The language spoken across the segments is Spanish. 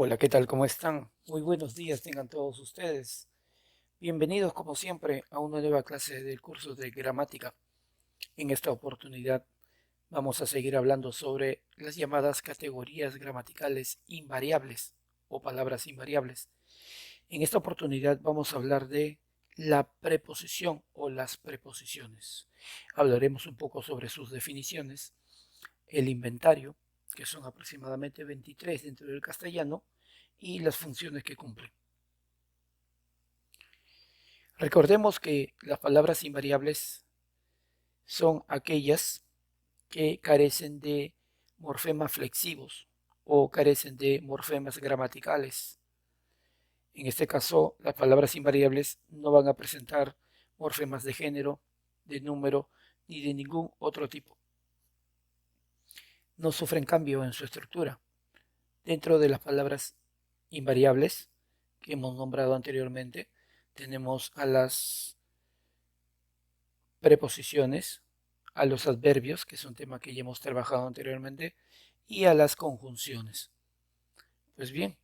Hola, ¿qué tal? ¿Cómo están? Muy buenos días tengan todos ustedes. Bienvenidos como siempre a una nueva clase del curso de gramática. En esta oportunidad vamos a seguir hablando sobre las llamadas categorías gramaticales invariables o palabras invariables. En esta oportunidad vamos a hablar de la preposición o las preposiciones. Hablaremos un poco sobre sus definiciones, el inventario, que son aproximadamente 23 dentro del castellano, y las funciones que cumplen. Recordemos que las palabras invariables son aquellas que carecen de morfemas flexivos o carecen de morfemas gramaticales. En este caso, las palabras invariables no van a presentar morfemas de género, de número ni de ningún otro tipo. No sufren cambio en su estructura. Dentro de las palabras invariables que hemos nombrado anteriormente, tenemos a las preposiciones, a los adverbios, que es un tema que ya hemos trabajado anteriormente, y a las conjunciones. Pues bien,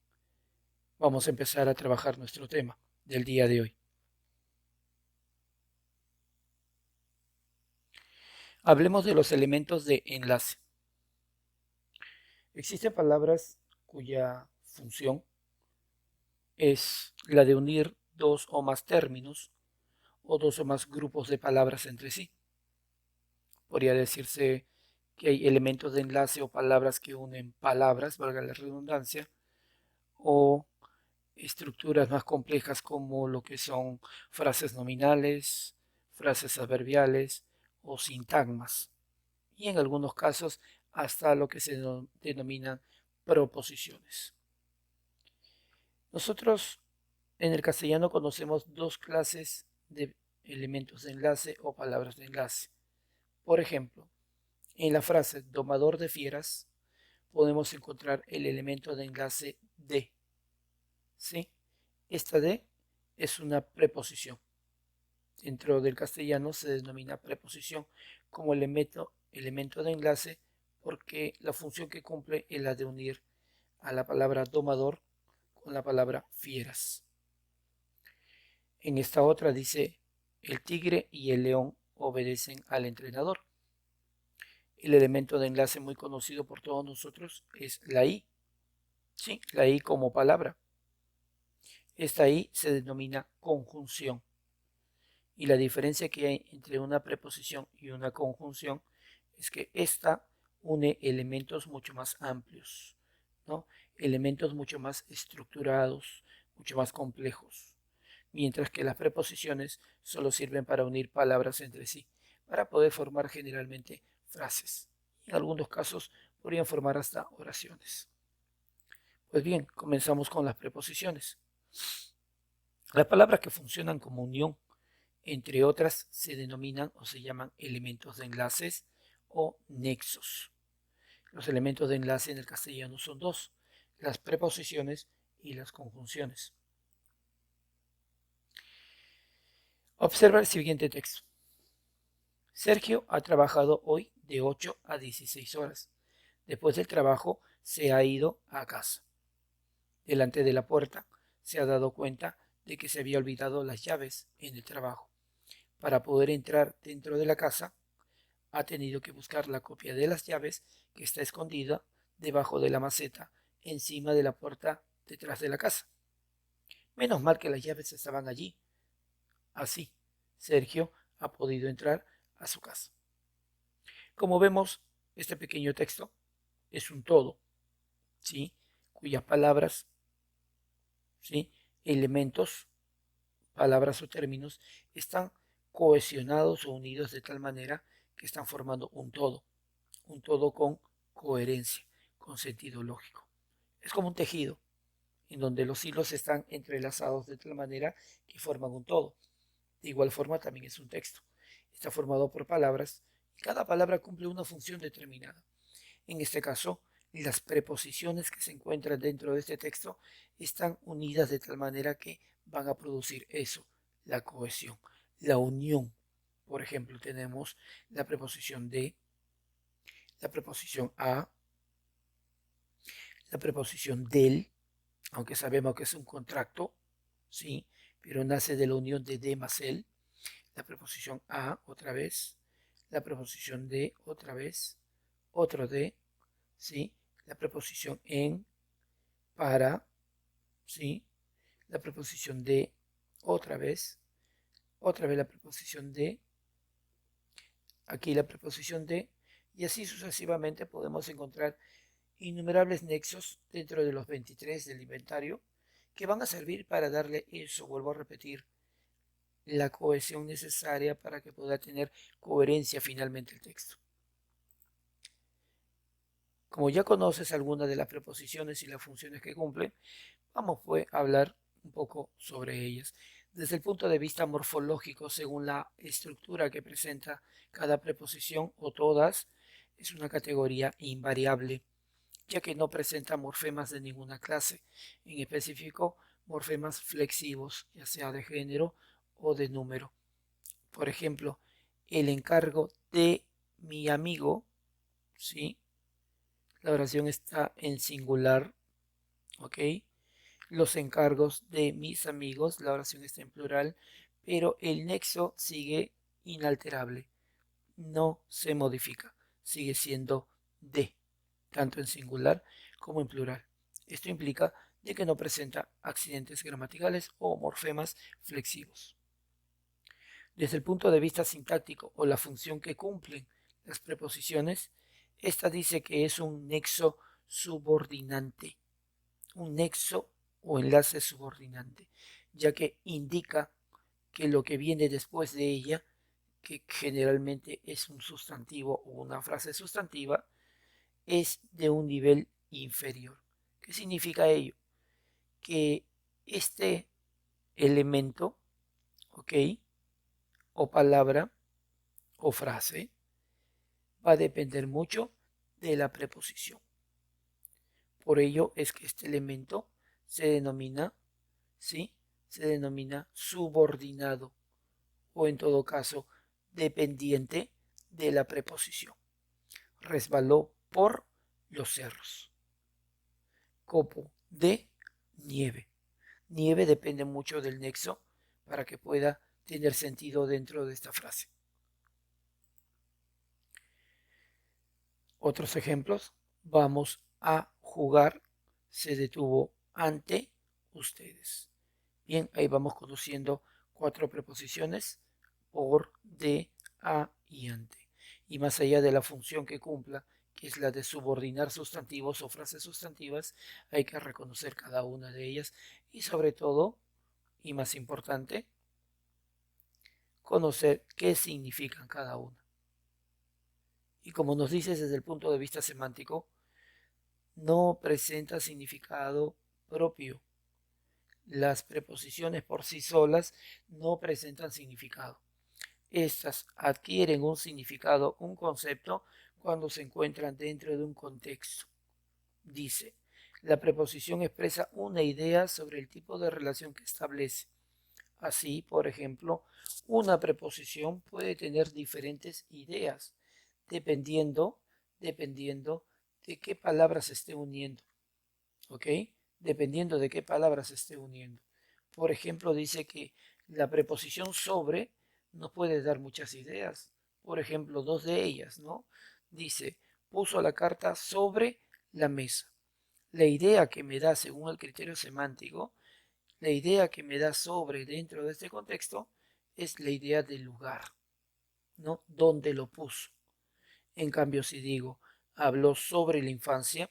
vamos a empezar a trabajar nuestro tema del día de hoy. Hablemos de los elementos de enlace. Existen palabras cuya función es la de unir dos o más términos o dos o más grupos de palabras entre sí. Podría decirse que hay elementos de enlace o palabras que unen palabras, valga la redundancia, o estructuras más complejas como lo que son frases nominales, frases adverbiales o sintagmas, y en algunos casos hasta lo que se denominan proposiciones. Nosotros en el castellano conocemos dos clases de elementos de enlace o palabras de enlace. Por ejemplo, en la frase domador de fieras podemos encontrar el elemento de enlace de, ¿sí? Esta de es una preposición. Dentro del castellano se denomina preposición como elemento de enlace porque la función que cumple es la de unir a la palabra domador con la palabra fieras. En esta otra dice, el tigre y el león obedecen al entrenador. El elemento de enlace muy conocido por todos nosotros es la I. Sí, la I como palabra. Esta I se denomina conjunción. Y la diferencia que hay entre una preposición y una conjunción es que esta une elementos mucho más amplios, ¿no? Elementos mucho más estructurados, mucho más complejos, mientras que las preposiciones solo sirven para unir palabras entre sí, para poder formar generalmente frases. En algunos casos podrían formar hasta oraciones. Pues bien, comenzamos con las preposiciones. Las palabras que funcionan como unión entre otras, se denominan o se llaman elementos de enlaces o nexos. Los elementos de enlace en el castellano son dos, las preposiciones y las conjunciones. Observa el siguiente texto. Sergio ha trabajado hoy de 8 a 16 horas. Después del trabajo se ha ido a casa. Delante de la puerta se ha dado cuenta de que se había olvidado las llaves en el trabajo. Para poder entrar dentro de la casa, ha tenido que buscar la copia de las llaves que está escondida debajo de la maceta, encima de la puerta detrás de la casa. Menos mal que las llaves estaban allí. Así, Sergio ha podido entrar a su casa. Como vemos, este pequeño texto es un todo, ¿sí? Cuyas palabras, ¿sí? Elementos, palabras o términos están cohesionados o unidos de tal manera que están formando un todo con coherencia, con sentido lógico. Es como un tejido en donde los hilos están entrelazados de tal manera que forman un todo. De igual forma también es un texto. Está formado por palabras y cada palabra cumple una función determinada. En este caso, las preposiciones que se encuentran dentro de este texto están unidas de tal manera que van a producir eso, la cohesión, la unión. Por ejemplo, tenemos la preposición de, la preposición a, la preposición del, aunque sabemos que es un contracto, ¿sí? Pero nace de la unión de de más él. La preposición a, otra vez. La preposición de, otra vez. Otro de, ¿sí? La preposición en, para, ¿sí? La preposición de, otra vez la preposición de, aquí la preposición de, y así sucesivamente podemos encontrar innumerables nexos dentro de los 23 del inventario que van a servir para darle eso, vuelvo a repetir, la cohesión necesaria para que pueda tener coherencia finalmente el texto. Como ya conoces algunas de las preposiciones y las funciones que cumplen, vamos pues a hablar un poco sobre ellas. Desde el punto de vista morfológico, según la estructura que presenta cada preposición o todas, es una categoría invariable, ya que no presenta morfemas de ninguna clase, en específico morfemas flexivos, ya sea de género o de número. Por ejemplo, el encargo de mi amigo, ¿sí? La oración está en singular, ¿ok? Los encargos de mis amigos, la oración está en plural, pero el nexo sigue inalterable, no se modifica, sigue siendo de, tanto en singular como en plural. Esto implica de que no presenta accidentes gramaticales o morfemas flexivos. Desde el punto de vista sintáctico o la función que cumplen las preposiciones, esta dice que es un nexo subordinante, un nexo o enlace subordinante, ya que indica que lo que viene después de ella, que generalmente es un sustantivo o una frase sustantiva, es de un nivel inferior. ¿Qué significa ello? Que este elemento, ¿ok? O palabra o frase va a depender mucho de la preposición. Por ello es que este elemento se denomina, ¿sí? Se denomina subordinado o en todo caso dependiente de la preposición. Resbaló por los cerros. Copo de nieve. Nieve depende mucho del nexo para que pueda tener sentido dentro de esta frase. Otros ejemplos. Vamos a jugar. Se detuvo ante ustedes. Bien, ahí vamos conociendo 4 preposiciones: por, de, a y ante. Y más allá de la función que cumpla, que es la de subordinar sustantivos o frases sustantivas, hay que reconocer cada una de ellas y sobre todo, y más importante, conocer qué significan cada una. Y como nos dices desde el punto de vista semántico, no presenta significado propio. Las preposiciones por sí solas no presentan significado. Estas adquieren un significado, un concepto, cuando se encuentran dentro de un contexto. Dice, la preposición expresa una idea sobre el tipo de relación que establece. Así, por ejemplo, una preposición puede tener diferentes ideas dependiendo de qué palabras se esté uniendo. ¿Ok? Dependiendo de qué palabras se esté uniendo. Por ejemplo, dice que la preposición sobre nos puede dar muchas ideas. Por ejemplo, dos de ellas, ¿no? Dice, puso la carta sobre la mesa. La idea que me da, según el criterio semántico, la idea que me da sobre dentro de este contexto es la idea del lugar, ¿no? Donde lo puso. En cambio, si digo, habló sobre la infancia,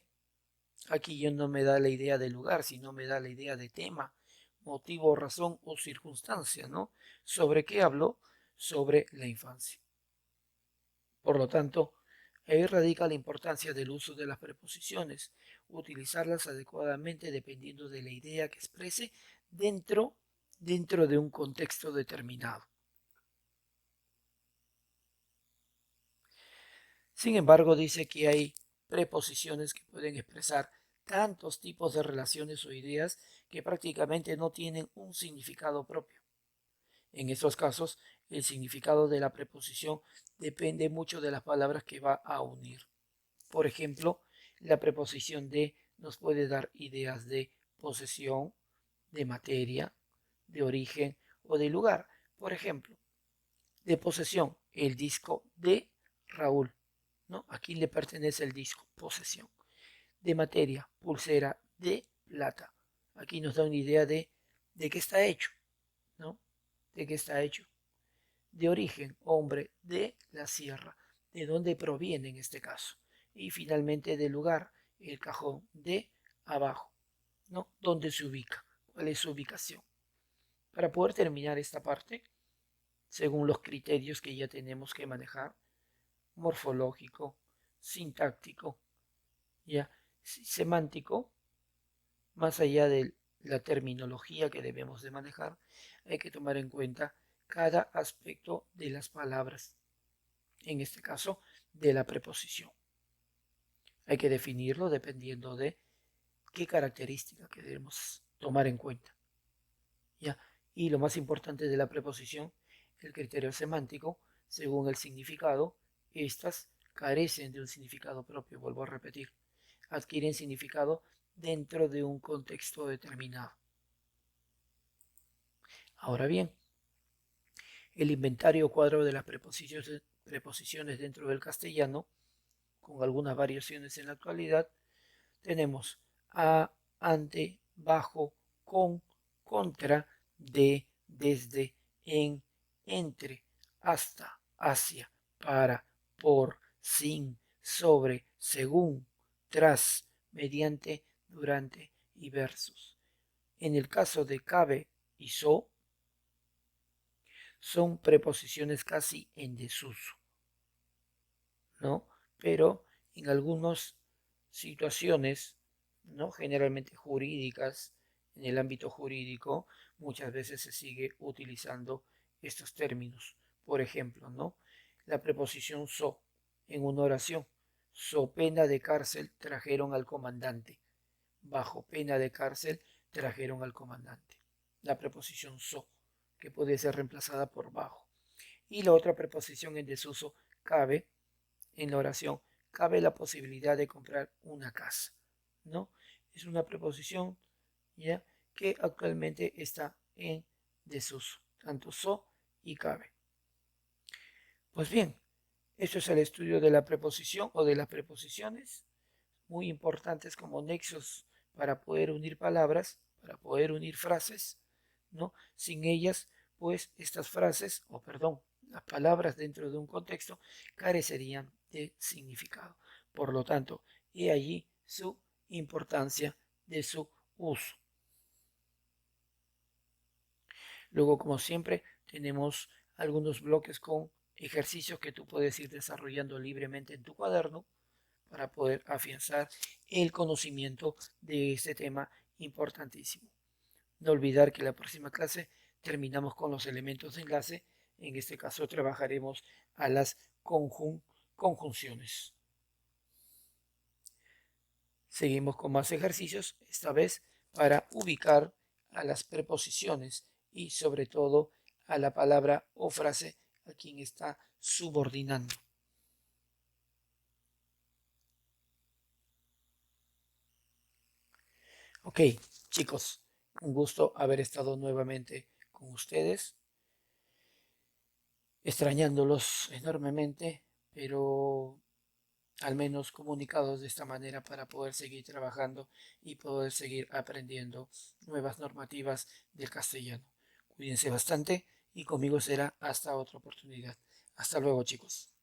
aquí ya no me da la idea de lugar, sino me da la idea de tema, motivo, razón o circunstancia, ¿no? ¿Sobre qué hablo? Sobre la infancia. Por lo tanto, ahí radica la importancia del uso de las preposiciones, utilizarlas adecuadamente dependiendo de la idea que exprese dentro de un contexto determinado. Sin embargo, dice que hay preposiciones que pueden expresar tantos tipos de relaciones o ideas que prácticamente no tienen un significado propio. En estos casos, el significado de la preposición depende mucho de las palabras que va a unir. Por ejemplo, la preposición de nos puede dar ideas de posesión, de materia, de origen o de lugar. Por ejemplo, de posesión, el disco de Raúl, ¿no? ¿A quién le pertenece el disco? Posesión. De materia, pulsera de plata. Aquí nos da una idea de qué está hecho, ¿no? De qué está hecho. De origen, hombre de la sierra, de dónde proviene en este caso. Y finalmente de lugar, el cajón de abajo, ¿no? ¿Dónde se ubica? ¿Cuál es su ubicación? Para poder terminar esta parte, según los criterios que ya tenemos que manejar, morfológico, sintáctico, ya semántico, más allá de la terminología que debemos de manejar, hay que tomar en cuenta cada aspecto de las palabras, en este caso de la preposición. Hay que definirlo dependiendo de qué característica que debemos tomar en cuenta. ¿Ya? Y lo más importante de la preposición, el criterio semántico, según el significado, estas carecen de un significado propio, vuelvo a repetir, adquieren significado dentro de un contexto determinado. Ahora bien, el inventario cuadro de las preposiciones dentro del castellano, con algunas variaciones en la actualidad, tenemos a, ante, bajo, con, contra, de, desde, en, entre, hasta, hacia, para, por, sin, sobre, según, tras, mediante, durante y versos. En el caso de cabe y so, son preposiciones casi en desuso, ¿no? Pero en algunas situaciones, ¿no? Generalmente jurídicas, en el ámbito jurídico, muchas veces se sigue utilizando estos términos. Por ejemplo, ¿no? La preposición so en una oración. So pena de cárcel trajeron al comandante. Bajo pena de cárcel trajeron al comandante. La preposición so, que puede ser reemplazada por bajo. Y la otra preposición en desuso, cabe, en la oración, cabe la posibilidad de comprar una casa, ¿no? Es una preposición, ¿ya? Que actualmente está en desuso, tanto so y cabe. Pues bien, esto es el estudio de la preposición o de las preposiciones, muy importantes como nexos para poder unir palabras, para poder unir frases, ¿no? Sin ellas, pues estas frases, o perdón, las palabras dentro de un contexto carecerían de significado. Por lo tanto, he allí su importancia de su uso. Luego, como siempre, tenemos algunos bloques con ejercicios que tú puedes ir desarrollando libremente en tu cuaderno para poder afianzar el conocimiento de este tema importantísimo. No olvidar que la próxima clase terminamos con los elementos de enlace. En este caso trabajaremos a las conjunciones. Seguimos con más ejercicios, esta vez para ubicar a las preposiciones y sobre todo a la palabra o frase a quien está subordinando. Ok, chicos, un gusto haber estado nuevamente con ustedes, extrañándolos enormemente, pero al menos comunicados de esta manera para poder seguir trabajando y poder seguir aprendiendo nuevas normativas del castellano. Cuídense bastante y conmigo será hasta otra oportunidad. Hasta luego, chicos.